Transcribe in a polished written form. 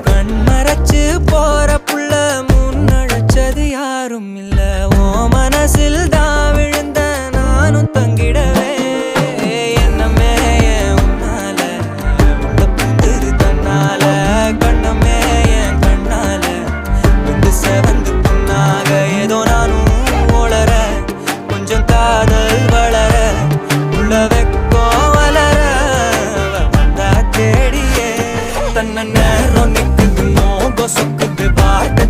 கண்மறைச்சு போற புள்ள முன்னழைச்சது யாரும் இல்ல. ஓ மனசில் தான் விழுந்த நானும் தங்கிடவே என்னமே உன்னால உள்ள புந்துரு தன்னால கண்ணமே என் கண்ணால வந்து செவந்து புண்ணாக ஏதோ நானும் ஓளற கொஞ்சம் காதல் வளர உள்ள வெக்கோ வளர வந்தா தேடியே தன்ன நேரம் நிக்குது மோகம் சொக்குது பாட்டு